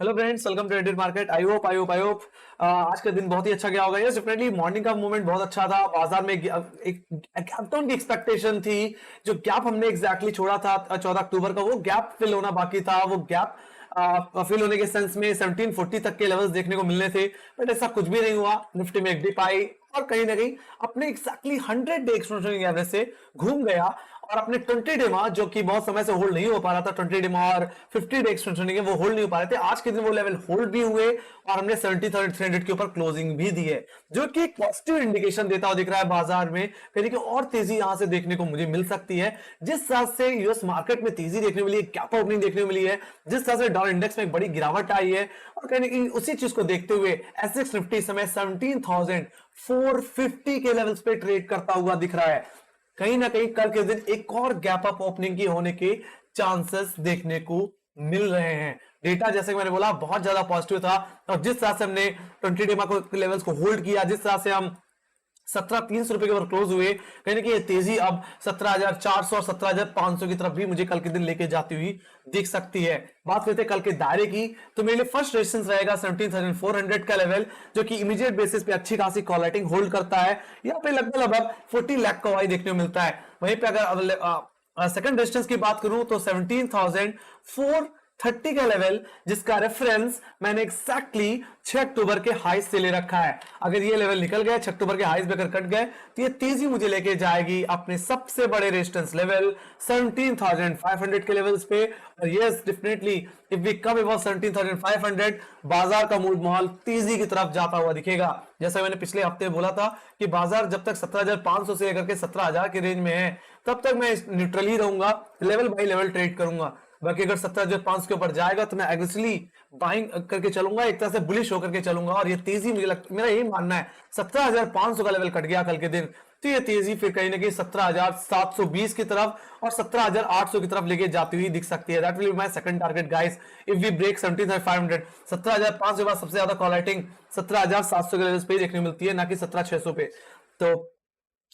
Hello friends, welcome to Indian market. I hope आज का दिन बहुत ही अच्छा गया होगा। यस, डेफिनेटली मॉर्निंग का मूवमेंट बहुत अच्छा था। बाजार में एक गैप डाउन की एक्सपेक्टेशन थी। जो गैप हमने एग्जैक्टली छोड़ा था 14 अक्टूबर का, वो गैप फिल होना बाकी था। वो गैप फिल होने के सेंस में 1740 तक के लेवल्स देखने को मिलने थे, बट ऐसा कुछ भी नहीं हुआ। निफ्टी में एक डिप आई और कहीं ना कहीं अपने एग्जैक्टली 100 डे एक्सटेंशन एवरेज से घूम गया और अपने 20 डे मा, जो कि बहुत समय से होल्ड नहीं हो पा रहा था, 20 डे मा और 50 डे एक्सटेंशन वो होल्ड नहीं हो पा रहे थे। आज के दिन वो लेवल होल्ड भी हुए और हमने 70,300 के ऊपर क्लोजिंग भी दी है, जो कि एक पॉजिटिव इंडिकेशन देता हुआ दिख रहा है बाजार में। कहीं और तेजी यहां से देखने को मुझे मिल सकती है। जिस तरह से यूएस मार्केट में तेजी देखने को मिली है, गैप ओपनिंग देखने को मिली है, जिस तरह से डॉलर इंडेक्स में एक बड़ी गिरावट आई है, और कहीं उसी चीज को देखते हुए एसएक्स निफ्टी समय 17,450 के लेवल्स पे ट्रेड करता हुआ दिख रहा है। कहीं ना कहीं कल के दिन एक और गैप अप ओपनिंग की होने के चांसेस देखने को मिल रहे हैं। डेटा जैसे कि मैंने बोला बहुत ज्यादा पॉजिटिव था, और जिस तरह से हमने 20 डे को लेवल्स को होल्ड किया, जिस तरह से हम 17,300 रुपए के ऊपर क्लोज हुए, कहीं ना कहीं तेजी अब 17,400 और 17,500 की तरफ भी मुझे कल के दिन लेके जाती हुई दिख सकती है। बात करते हैं कल के दायरे की, तो मेरे लिए फर्स्ट रेजिस्टेंस रहेगा 17,400 का लेवल, जो कि इमीडिएट बेसिस पे अच्छी खासी कॉल राइटिंग होल्ड करता है। यहाँ पे लगभग 40 लाख का वाई देखने को मिलता है। वहीं पे अगर सेकंड रेजिस्टेंस की बात करूं तो 17,430 का लेवल, जिसका रेफरेंस मैंने एग्जैक्टली 6 अक्टूबर के हाई से ले रखा है। अगर ये लेवल निकल गए, 6 अक्टूबर के हाईज पे अगर कट गए, तो ये तेजी मुझे लेके जाएगी अपने सबसे बड़े रेजिस्टेंस लेवल 17,500 के लेवल्स पे। और yes, definitely if we come above 17,500, बाजार का मूड माहौल तेजी की तरफ जाता हुआ दिखेगा। जैसा मैंने पिछले हफ्ते बोला था कि बाजार जब तक 17,500 से लेकर के 17,000 के रेंज में है, तब तक मैं न्यूट्रल ही रहूंगा, लेवल बाय लेवल ट्रेड करूंगा। बाकी अगर 17,500 के ऊपर जाएगा तो मैं एग्रेसिवली बाइंग करके चलूंगा, एक तरह से बुलिश होकर के चलूंगा। और ये तेजी मुझे मेरा यही मानना है, 17,500 का लेवल कट गया कल के दिन, तो ये तेजी फिर कहीं ना कहीं 17,720 की तरफ और 17,800 की तरफ लेके जाती हुई दिख सकती है। That will be my second target guys, if we break 17,500। 17,500 के बाद सबसे ज्यादा कॉल राइटिंग 17,700 के लेवल्स पे देखने मिलती है, ना कि 17,600 पे। तो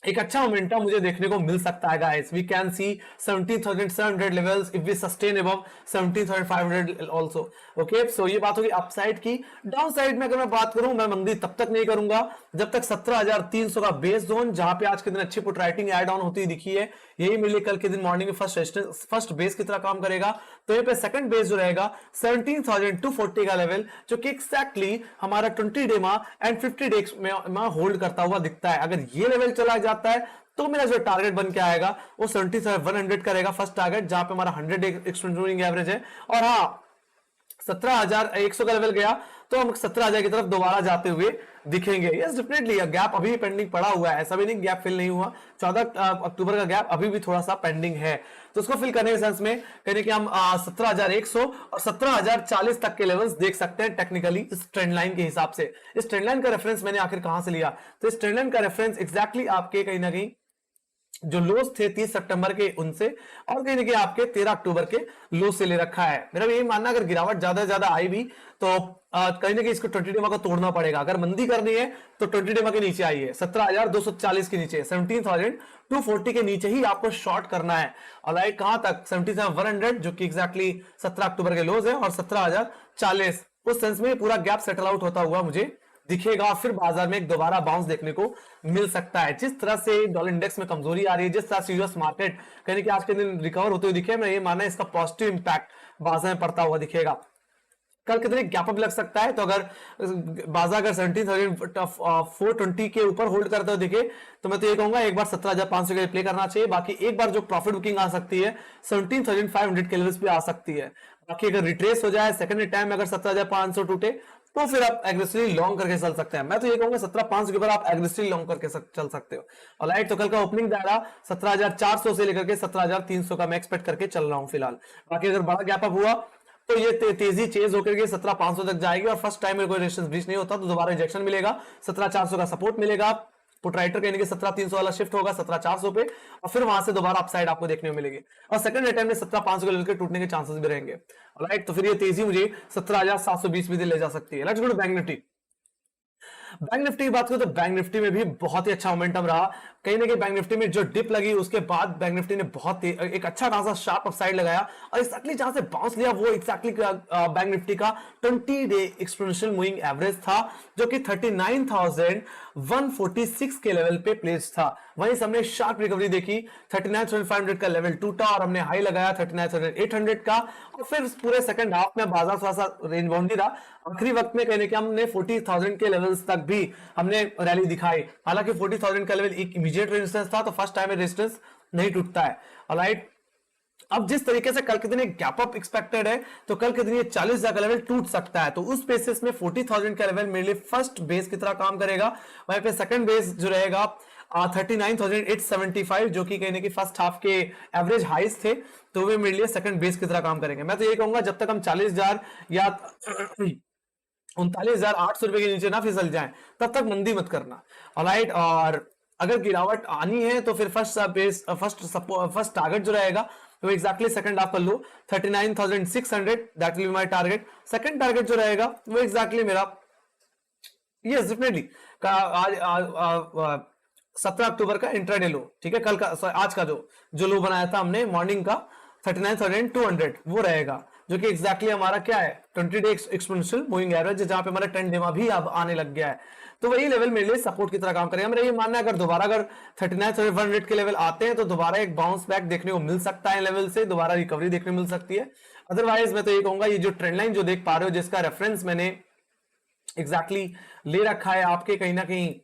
एक अच्छा मोमेंटम मुझे देखने को मिल सकता है guys. We can see 17,700 levels if we sustain above 17,500 also. Okay, so ये बात होगी अपसाइड की। डाउन साइड में अगर मैं बात करूं, मैं मंदी तब तक नहीं करूंगा जब तक 17,300 का बेस जोन, जहां पे आज के दिन अच्छी पुट राइटिंग ऐड ऑन होती दिखी है, यही मेरे लिए कल के दिन मॉर्निंग में फर्स्ट बेस की तरह काम करेगा। तो यहाँ पे सेकंड बेस जो रहेगा 17,240 का लेवल, जो कि एक्जैक्टली हमारा 20 डे मा एंड 50 डे में होल्ड करता हुआ दिखता है। अगर ये लेवल चला जाता है तो मेरा जो टारगेट बन के आएगा वो 17,100 का रहेगा, फर्स्ट टारगेट, जहां पे हमारा 100 डे एक्सटेंडिंग एवरेज है। और हाँ, 17,100 का लेवल गया तो हम 17,000 की तरफ दोबारा जाते हुए दिखेंगे। यस, डेफिनेटली गैप अभी भी पेंडिंग पड़ा हुआ है, ऐसा भी नहीं गैप फिल नहीं हुआ। 14 अक्टूबर का गैप अभी भी थोड़ा सा पेंडिंग है, तो उसको फिल करने के सेंस में कहने कि हम 17,100 और 17,040 तक के लेवल्स देख सकते हैं टेक्निकली इस ट्रेंड लाइन के हिसाब से। इस ट्रेंड लाइन का रेफरेंस मैंने आखिर कहां से लिया, तो इस ट्रेंड लाइन का रेफरेंस एग्जैक्टली आपके कहीं ना कहीं जो लोस थे 30 सितंबर के, उनसे, और कहीं ना कहीं आपके 13 अक्टूबर के लो से ले रखा है। मेरा यही मानना, अगर गिरावट ज्यादा आई भी तो कहीं ना कहीं इसको 20 डेमा को तोड़ना पड़ेगा। अगर मंदी करनी है तो 20 डेमा के नीचे आइए, 17,240 के नीचे, 17,240 के नीचे ही आपको शॉर्ट करना है। और लाइक कहां तक, 17,100, जो कि एग्जैक्टली 17 अक्टूबर के लोज है, और 17,040, उस सेंस में पूरा गैप सेटल आउट होता हुआ मुझे दिखेगा। फिर बाजार में एक दोबारा बाउंस देखने को मिल सकता है। जिस तरह से डॉलर इंडेक्स में कमजोरी आ रही है, जिस तरह से यूएस मार्केट कहीं कि आज के दिन रिकवर होते हुए दिखे, मैं ये मानना है इसका पॉजिटिव इंपैक्ट बाजार में पड़ता हुआ दिखेगा। कल कितने गैप अप लग सकता है, तो अगर बाजार अगर 17,420 के ऊपर होल्ड करते हुए दिखे, तो मैं तो ये कहूंगा एक बार 17,500 के प्ले करना चाहिए। बाकी एक बार जो प्रॉफिट बुकिंग आ सकती है 17,500 के लेवल्स पे आ सकती है। बाकी अगर रिट्रेस हो जाए सेकंड टाइम में, अगर 17,500 टूटे, तो फिर आप एग्रेसिवली लॉन्ग करके चल सकते हैं। मैं तो ये कहूंगा 17,500 के ऊपर आप एग्रेसिवली लॉन्ग करके चल सकते हो। और लाइट तो कल का ओपनिंग दायरा 17,400 से लेकर के 17,300 का मैं एक्सपेक्ट करके चल रहा हूं फिलहाल। बाकी अगर बड़ा गैप अप हुआ तो ये तेजी चेंज होकर के 17,500 तक जाएगी, और फर्स्ट टाइम में कोई रेजिस्टेंस ब्रीच नहीं होता तो दोबारा रिजेक्शन मिलेगा, 17,400 का सपोर्ट मिलेगा। पुट राइटर कहने के 17,300 वाला शिफ्ट होगा 17,400 पे, और फिर वहां से दोबारा अपसाइड आपको देखने को मिलेगी। और सेकंड अटेम्प्ट में 17,500 के लेवल के टूटने के चांसेस भी रहेंगे। राइट, तो फिर ये तेजी मुझे 17,720 भी ले जा सकती है। Let's go to bank Nifty. Bank Nifty की बात करें तो बैंक निफ्टी में भी बहुत ही अच्छा मोमेंटम रहा। कहीं ना कहीं बैंक निफ्टी में जो डिप लगी उसके बाद बैंक निफ्टी ने बहुत एक अच्छा खासा शार्प अपसाइड लगाया और एक्जैक्टली जहां से बाउंस लिया वो एक्जैक्टली बैंक निफ्टी का 20 डे एक्सपोनेंशियल मूविंग एवरेज था जो कि 39,146 के लेवल पे प्लेस था। वहीं हमने शार्प रिकवरी देखी, 39,500 का लेवल टूटा और हमने हाई लगाया 39,800 का और फिर पूरे सेकंड हाफ में बाजार थोड़ा सा रेंज बाउंड ही रहा। आखिरी वक्त में कहने के हमने 40,000 के लेवल्स तक भी हमने रैली दिखाई। हालांकि 40,000 का लेवल एक इमीडिएट रेजिस्टेंस था तो फर्स्ट टाइम में रेजिस्टेंस नहीं टूटता है। ऑलराइट, अब जिस तरीके से कल के दिन एक गैप अप एक्सपेक्टेड है तो कल के दिन ये 40,000 का लेवल टूट सकता है। तो उस बेसिस में 40,000 का लेवल मेरे लिए फर्स्ट बेस की तरह काम करेगा। वहीं पे सेकंड बेस जो रहेगा 39,875 जो कि कहने की फर्स्ट हाफ के एवरेज हाइस थे तो वे मेरे लिए सेकंड बेस की तरह काम करेंगे। मैं तो ये कहूंगा जब तक हम 40,000 या 39,800 रुपए के नीचे ना फिसल जाए तब तक मंदी मत करना। ऑलराइट, और अगर गिरावट आनी है तो फिर फर्स्ट टारगेट जो रहेगा तो एग्जैक्टली सेकंड हाफ कर लो 39,600, that will be my target. Second target जो रहेगा वो एग्जैक्टली मेरा यस डेफिनेटली आज 17 अक्टूबर का इंट्राडे लो, ठीक है, कल का आज का जो लो बनाया था हमने मॉर्निंग का 39,200 वो रहेगा जो कि एग्जैक्टली हमारा क्या है 20 डे एक्सपोनेंशियल मूविंग एवरेज जहां पे हमारा 10 डे में भी अब आने लग गया है। तो वही लेवल मेरे लिए सपोर्ट की तरह काम करेगा। मेरा ये मानना है अगर 39,100 के लेवल आते हैं तो दोबारा एक बाउंस बैक देखने को मिल सकता है, लेवल से दोबारा रिकवरी देखने को मिल सकती है। अदरवाइज मैं तो ये कहूंगा ये जो ट्रेंड लाइन जो देख पा रहे हो जिसका रेफरेंस मैंने एग्जैक्टली ले रखा है आपके कहीं ना कहीं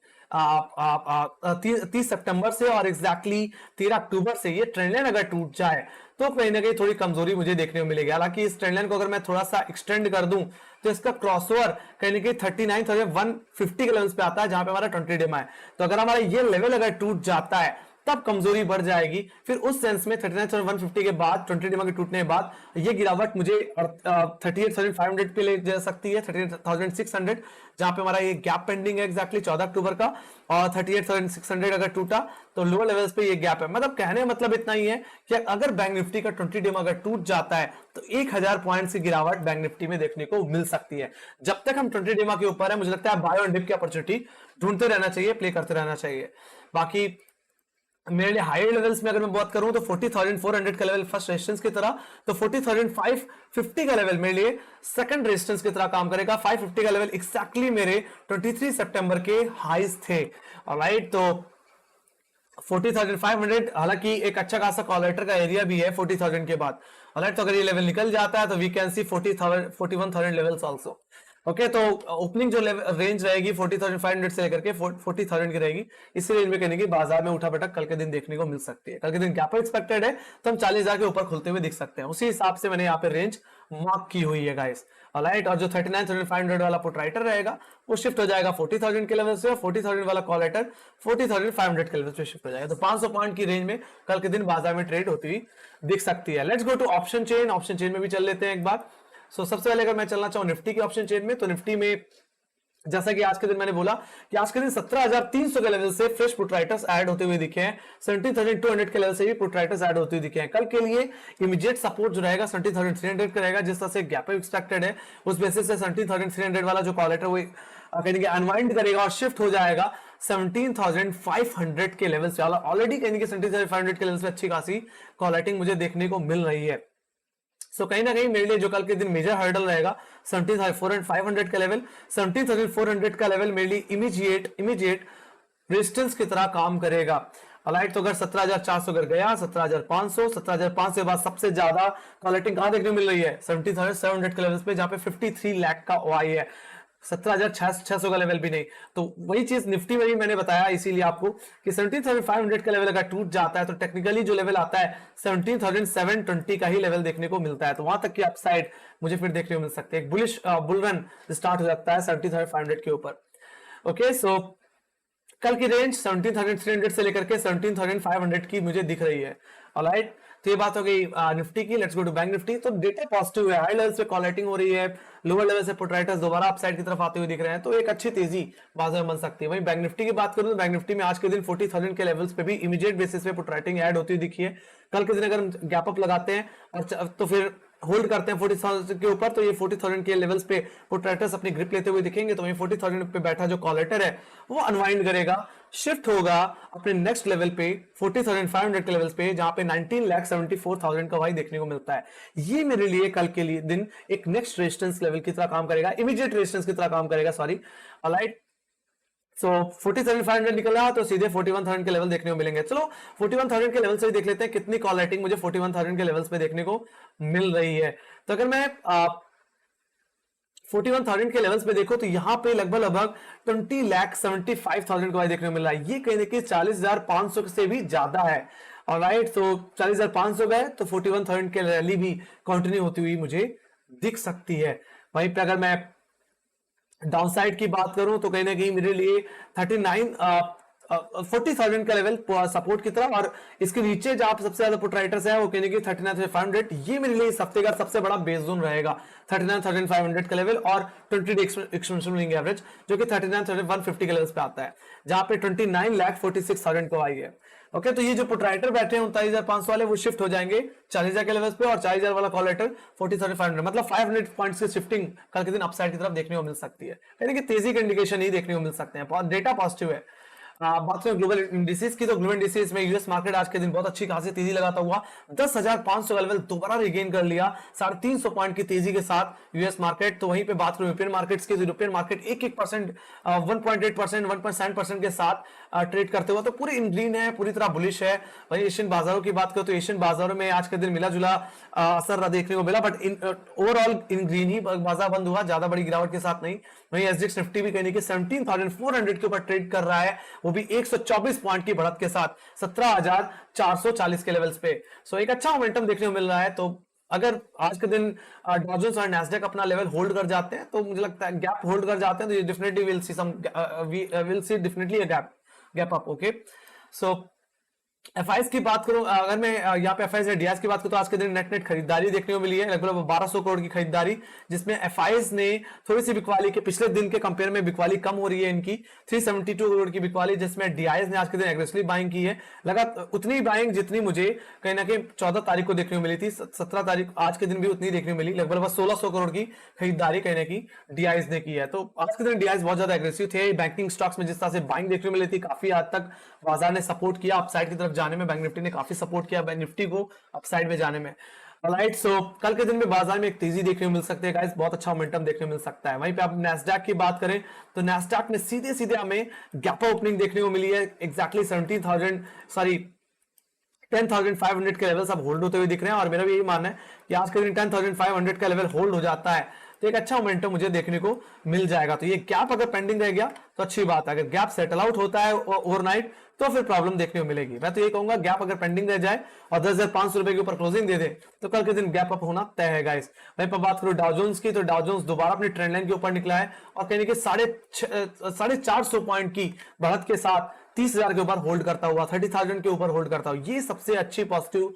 30 सितंबर से और एग्जैक्टली 13 अक्टूबर से ये ट्रेंड लाइन अगर टूट जाए तो कहीं ना कहीं थोड़ी कमजोरी मुझे देखने को मिलेगी। हालांकि इस ट्रेंड लाइन को अगर मैं थोड़ा सा एक्सटेंड कर दूं तो इसका क्रॉसओवर कहीं ना कहीं 39,150 के लेवल्स पे आता है जहां पे हमारा 20 डे में है। तो अगर हमारा ये लेवल अगर टूट जाता है तब कमजोरी बढ़ जाएगी। फिर उस सेंस में 39,150 के बाद 20 डे के टूटने के बाद ये गिरावट मुझे 38,500 पे ले जा सकती है, 38,600 जहां पे हमारा ये गैप पेंडिंग है एग्जैक्टली 14 अक्टूबर का, और 38,600 अगर टूटा तो लोअर लेवल्स पे ये गैप है। मतलब कहने मतलब इतना ही है कि अगर बैंक निफ्टी का 20 डे में अगर टूट जाता है तो 1,000 पॉइंट की गिरावट बैंक निफ्टी में देखने को मिल सकती है। जब तक हम 20 डे के ऊपर है मुझे लगता है बाय और डिप की अपॉर्चुनिटी ढूंढते रहना चाहिए, प्ले करते रहना चाहिए। बाकी मेरे लिए हायर लेवल्स में अगर मैं बात करूं तो 40,400 का लेवल फर्स्ट रेजिस्टेंस की तरह, तो 40,550 का लेवल मेरे लिए सेकंड रेजिस्टेंस की तरह काम करेगा। 550 का लेवल एक्जैक्टली मेरे 23 सितंबर के हाईज थे। ऑलराइट, तो 40,500 हालांकि एक अच्छा खासा कॉलेटर का एरिया भी है 40,000 के बाद। ऑलराइट, तो अगर ये लेवल निकल जाता है तो we can see 41,000 levels also. Okay, तो ओपनिंग जो रेंज रहेगी 40,500 से लेकर के 40,000 की रहेगी। इसी रेंज में कहने की बाजार में उठा बैठक कल के दिन देखने को मिल सकती है। कल के दिन गैप एक्सपेक्टेड है तो हम 40,000 के ऊपर खुलते हुए दिख सकते हैं। उसी हिसाब से मैंने यहाँ पे रेंज मार्क की हुई है गाइस। ऑलराइट, और जो 39,500 वाला पुट राइटर रहेगा वो शिफ्ट हो जाएगा 40,000 के लेवल से, और 40,000 वाला कॉल राइटर 40,500 के लेवल से शिफ्ट हो जाएगा। तो 500 पॉइंट की रेंज में कल के दिन बाजार में ट्रेड होती हुई दिख सकती है। Let's go to option chain. Option chain में भी चल लेते हैं एक बार। सबसे पहले अगर मैं चलना चाहूं निफ्टी की ऑप्शन चेन में, तो निफ्टी में जैसा कि आज के दिन मैंने बोला कि आज के दिन 17,300 के लेवल से फ्रेश पुट राइटर्स ऐड होते हुए दिखे हैं, 17,200 के लेवल से भी पुट राइटर्स ऐड होते हुए दिखे हैं। कल के लिए इमीडिएट सपोर्ट जो रहेगा 17,300 का रहेगा। जिस तरह से गैप एक्सपेक्टेड है उस बेसिस से 17,300 वाला जो कॉल लेटर वो अनवाइंड करेगा और शिफ्ट हो जाएगा 17,500 के लेवल से। ऑलरेडी कहने के 17,500 के लेवल से अच्छी खासी कॉल राइटिंग मुझे देखने को मिल रही है। सो कहीं ना कहीं मेरे लिए जो कल के दिन मेजर हर्डल रहेगा 17,500 का लेवल, 17,400 का लेवल मेरे लिए इमीडिएट रेजिस्टेंस की तरह काम करेगा। ऑलराइट, तो अगर 17,400 अगर गया 17,500, 17,500 के बाद सबसे ज्यादा कॉलेटिंग कहां देखने को मिल रही है 17,700 के लेवल पे जहां पे 53 लाख का ओआई है। 17,600 का लेवल भी नहीं। तो वही चीज निफ्टी में भी मैंने बताया इसीलिए आपको कि 17,500 का लेवल अगर टूट जाता है तो टेक्निकली जो लेवल आता है 17,720 का ही लेवल देखने को मिलता है। तो वहां तक की अपसाइड मुझे फिर देखने को मिल सकती है। एक बुलिश बुल रन स्टार्ट हो जाता है 17,500 के ऊपर। ओके, सो कल की रेंज 17,300 से लेकर के 17,500 की मुझे दिख रही है। ऑलराइट, तो ये बात हो गई निफ्टी की। Let's go to bank Nifty. तो डेटा पॉजिटिव है, हाई लेवल पे कॉल राइटिंग हो रही है, लोअर लेवल से पुट राइटर्स दोबारा अपसाइड की तरफ आते हुए दिख रहे हैं, तो एक अच्छी तेजी बाजार में बन सकती है। वहीं बैंक निफ्टी की बात करूं तो बैंक निफ्टी में आज के दिन 40,000 के लेवल्स पे भी इमीडिएट बेसिस पे पुट राइटिंग ऐड होती हुई दिखी है। कल के दिन अगर हम गैप अप लगाते हैं और तो फिर होल्ड करते हैं 40,000 के ऊपर तो ये 40,000 के लेवल्स पे पुट राइटर्स अपनी ग्रिप लेते हुए दिखेंगे। तो वहीं 40,000 पे बैठा जो कॉल राइटर है वो अनवाइंड करेगा शिफ्ट होगा अपने नेक्स्ट लेवल पे 40,500 के लेवल्स पे, जहां पे 19,74,000 का भाई देखने को मिलता है। ये मेरे लिए कल के लिए दिन एक नेक्स्ट रेजिस्टेंस लेवल की तरह काम करेगा, इमीडिएट रेजिस्टेंस की तरह काम करेगा, सॉरी। ऑलराइट, सो 40,500 निकला तो सीधे 41,000 के लेवल देखने को मिलेंगे। चलो 41,000 के लेवल से ही देख लेते हैं कितनी कॉल राइटिंग मुझे 41,000 के लेवल्स पे देखने को मिल रही है। तो अगर मैं 41,000 के लेवल्स पे देखो तो यहाँ पे लगभग 20,75,000 को देखने को मिल रहा है। ये कहने की 40,500 से भी ज्यादा है। ऑलराइट, तो 40,500 गए तो 41,000 के रैली भी कंटिन्यू होती हुई मुझे दिख सकती है। वहीं पे अगर मैं डाउनसाइड की बात करूं तो कहीं ना कहीं मेरे लिए 40,000 का लेवल सपोर्ट की तरफ, और इसके नीचे जहां सबसे ज्यादा पुट राइटर्स है वो कहने की 39,500, ये मेरे लिए इस हफ्ते का सबसे बड़ा बेस जोन रहेगा 39,500 का लेवल, और 20 डे एक्सटेंशन मूविंग एवरेज जो कि 39,150 के लेवल्स पे आता है, जहां पे 29,46,000 को आई है। ओके, तो ये जो पुट राइटर बैठे हैं 39,500 वाले वो शिफ्ट हो जाएंगे 40,000 के लेवल्स पे, और 40,000 वाला कॉल राइटर 40,500, मतलब 500 पॉइंट्स की शिफ्टिंग कल के दिन अपसाइड की तरफ देखने को मिल सकती है, यानी कि तेजी के इंडिकेशन ही देखने को मिल सकते हैं। डेटा पॉजिटिव है। बात करें ग्लोबल इंडिसेस की तो ग्लोबल इंडिसेस में यूएस मार्केट आज के दिन बहुत अच्छी खासी तेजी लगाता हुआ 10,500 का लेवल दोबारा रिगेन कर लिया 350 पॉइंट की तेजी के साथ यूएस मार्केट। तो वहीं पे बात करें यूरोपियन मार्केट्स की, यूरोपियन मार्केट 1% 1.8% 1.7% के साथ ट्रेड करते हुआ तो पूरी इन ग्रीन है, पूरी तरह बुलिश है। वहीं एशियन बाजारों की बात करें तो एशियन बाजारों में आज के दिन मिला जुला असर देखने को मिला, बट ओवरऑल इन ग्रीन ही बाजार बंद हुआ, ज्यादा बड़ी गिरावट के साथ नहीं। वहीं एसडीएक्स निफ्टी भी कहने की 17,400 के ऊपर ट्रेड कर रहा है, वो भी 124 पॉइंट की बढ़त के साथ 17,440 के लेवल्स पे। सो एक अच्छा मोमेंटम देखने को मिल रहा है। तो अगर आज के दिन डॉ जोन्स और नैस्डैक अपना लेवल होल्ड कर जाते हैं तो मुझे लगता है गैप होल्ड कर जाते हैं तो ये definitely will see definitely a gap up. Okay, so FIS की बात करूं, अगर मैं यहाँ पे एफआईएस डीआईएस की बात करूं तो आज के दिन नेट खरीदारी देखने को मिली है लगभग 1,200 करोड़ की खरीदारी, जिसमें एफआईएस ने थोड़ी सी बिकवाली के पिछले दिन के कंपेयर में बिकवाली कम हो रही है इनकी 372 करोड़ की बिकवाली, जिसमें डीआईएस ने आज के दिन एग्रेसिवली बाइंग की है, लगा उतनी बाइंग जितनी मुझे कहीं ना कहीं 14 तारीख को देखने को मिली थी, 17 तारीख आज के दिन भी उतनी देखने को मिली, लगभग 1,600 करोड़ की खरीदारी कहने की डीआईएस ने की है। तो आज के दिन डीआईएस बहुत ज्यादा एग्रेसिव थे। बैंकिंग स्टॉक्स में जिस तरह से बाइंग देखने को मिली थी काफी हद तक बाजार ने सपोर्ट किया अपसाइड की तरफ जाने में, बैंक निफ्टी ने काफी सपोर्ट किया बैंक निफ्टी को अपसाइड में जाने में। राइट, सो कल के दिन में बाजार में एक तेजी देखने को मिल सकती है गाइस, बहुत अच्छा मोमेंटम देखने को मिल सकता है। वहीं पे आप नैस्डैक की बात करें तो नैस्डैक में सीधे सीधे हमें गैप ओपनिंग देखने को मिली है एग्जैक्टली 10,500 के लेवल सब होल्ड होते हुए दिख रहे हैं, और मेरा भी यही मानना है कि आज के दिन 10,500 का लेवल होल्ड हो जाता है तो एक अच्छा मोमेंटम मुझे देखने को मिल जाएगा। तो ये गैप अगर पेंडिंग रह गया तो अच्छी बात है, अगर गैप सेटल आउट होता है ओवरनाइट तो फिर प्रॉब्लम देखने को मिलेगी। मैं तो ये कहूंगा गैप अगर पेंडिंग रह जाए और 10,500 रुपए के ऊपर क्लोजिंग दे दे तो कल के दिन गैप अप होना तय है गाइस। वहीं पर बात करूं डाउ जोन्स की तो डाउ जोन्स दोबारा अपनी ट्रेंड लाइन के ऊपर निकला है और कहने के 450 पॉइंट की बढ़त के साथ 30,000 के ऊपर होल्ड करता हुआ 30,000 के ऊपर होल्ड करता हुआ, ये सबसे अच्छी पॉजिटिव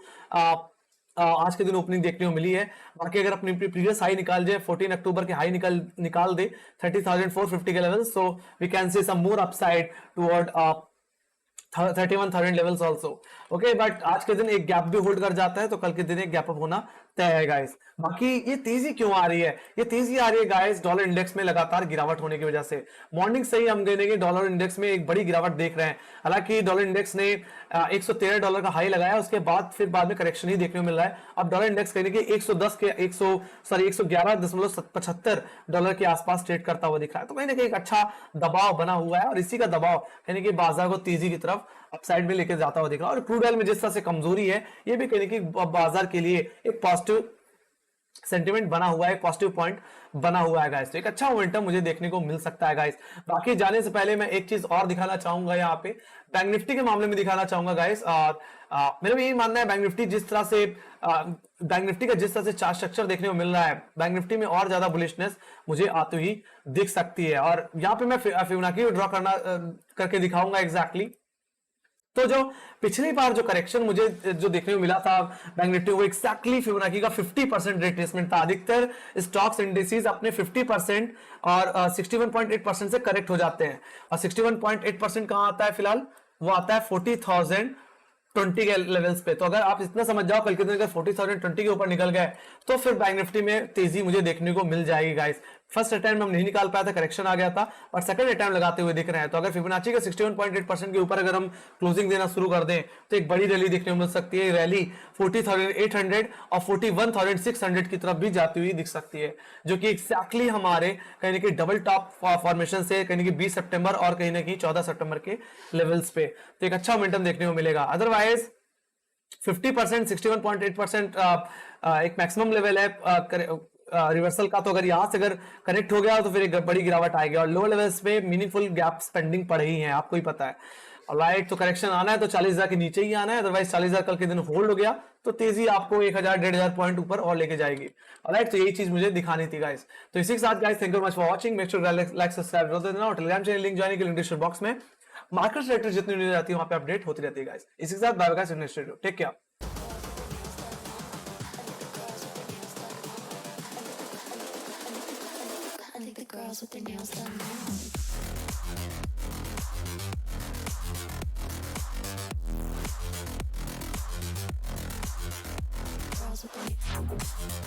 आज के दिन ओपनिंग देखने को मिली है। बाकी अगर अपनी प्रीवियस हाई निकाल जाए 14 अक्टूबर के हाई निकाल दे 30,450 के level, so we can see some more upside toward 31,000 levels also. Okay, but आज के दिन एक गैप भी होल्ड कर जाता है तो कल के दिन एक गैप अप होना तय है गाइस। बाकी ये तेजी क्यों आ रही है? ये तेजी आ रही है गाइस डॉलर इंडेक्स में लगातार गिरावट होने की वजह से। मॉर्निंग से ही हम देखेंगे डॉलर इंडेक्स में एक बड़ी गिरावट देख रहे हैं। हालांकि डॉलर इंडेक्स ने $113 का हाई लगाया, उसके बाद में करेक्शन ही देखने को मिल रहा है। अब डॉलर इंडेक्स कहने के 111.75 डॉलर के आसपास ट्रेड करता हुआ दिख रहा है। तो कहीं ना कहीं एक अच्छा दबाव बना हुआ है और इसी का दबाव कहने की बाजार को तेजी की तरफ अपसाइड में लेके जाता हुआ दिख रहा है। और क्रूड ऑयल में जिस तरह से कमजोरी है ये भी कहने की बाजार के लिए एक पॉजिटिव सेंटिमेंट बना हुआ है, पॉजिटिव पॉइंट बना हुआ है गाइस। तो एक अच्छा मोमेंटम मुझे देखने को मिल सकता है गाइस। बाकी जाने से पहले मैं एक चीज और दिखाना चाहूंगा यहाँ पे, बैंक निफ्टी के मामले में दिखाना चाहूंगा गाइस। और मेरा भी यही मानना है बैंक निफ्टी जिस तरह से बैंक निफ्टी का जिस तरह से चार्ट स्ट्रक्चर देखने को मिल रहा है, बैंक निफ्टी में और ज्यादा बुलिशनेस मुझे आती हुई दिख सकती है। और यहाँ पे मैं फिबोनाची ड्रॉ करके दिखाऊंगा एग्जैक्टली। तो जो पिछली बार जो करेक्शन मुझे जो देखने को मिला था बैंक निफ्टी, वो एक्जैक्टली फिबोनाची का 50% रिट्रेसमेंट था। अधिकतर स्टॉक्स इंडिसेस अपने 50% और 61.8% से करेक्ट हो जाते हैं। और 61.8% कहां आता है फिलहाल? वो आता है 40,020 के लेवल्स पे। तो अगर आप इतना समझ जाओ कल के दिन अगर 40,020 के ऊपर निकल गए तो फिर बैंक निफ्टी में तेजी मुझे देखने को मिल जाएगी गाइस। फर्स्ट अटेम्प्ट हम नहीं निकाल पाया था, करेक्शन आ गया था, और सेकंड अटेम्प्ट लगाते हुए दिख रहे हैं। तो अगर फिबोनाची का 61.8% के ऊपर अगर हम क्लोजिंग देना शुरू कर दें तो एक बड़ी रैली देखने को मिल सकती है। रैली 40,800 और 41,600 की तरफ भी जाती हुई दिख सकती है, जो कि एक्जैक्टली हमारे कहीं ना कहीं डबल टॉप फॉर्मेशन से कहीं ना कहीं 20 सितंबर और कहीं ना कहीं 14 सितंबर के लेवल्स पे तो एक अच्छा मोमेंटम देखने को मिलेगा। अदरवाइज 50%, 61.8% एक मैक्सिमम लेवल है रिवर्सल का। तो अगर यहां से अगर कनेक्ट हो गया तो फिर एक बड़ी गिरावट आएगी, और लो लेवल्स पे मीनिंगफुल गैप पेंडिंग पड़ ही हैं, आपको ही पता है। राइट, तो करेक्शन आना है तो 40,000 के नीचे ही आना है, अदरवाइज 40,000 कल के दिन होल्ड हो गया तो तेजी आपको 1,000 1,500 पॉइंट ऊपर और लेके जाएगी। राइट, तो यही चीज मुझे दिखानी थी गाइस। तो इसी के साथ guys, thank you much for watching. Make sure like subscribe कर देना, और टेलीग्राम चैनल लिंक ज्वाइन के लिंक डिस्क्रिप्शन बॉक्स में। मार्केट रिलेटेड जितनी न्यूज आती है वहां पे अपडेट होती रहती है गाइस। इसी के साथ bye bye guys, take care. I think the girls with their nails done now. Girls with their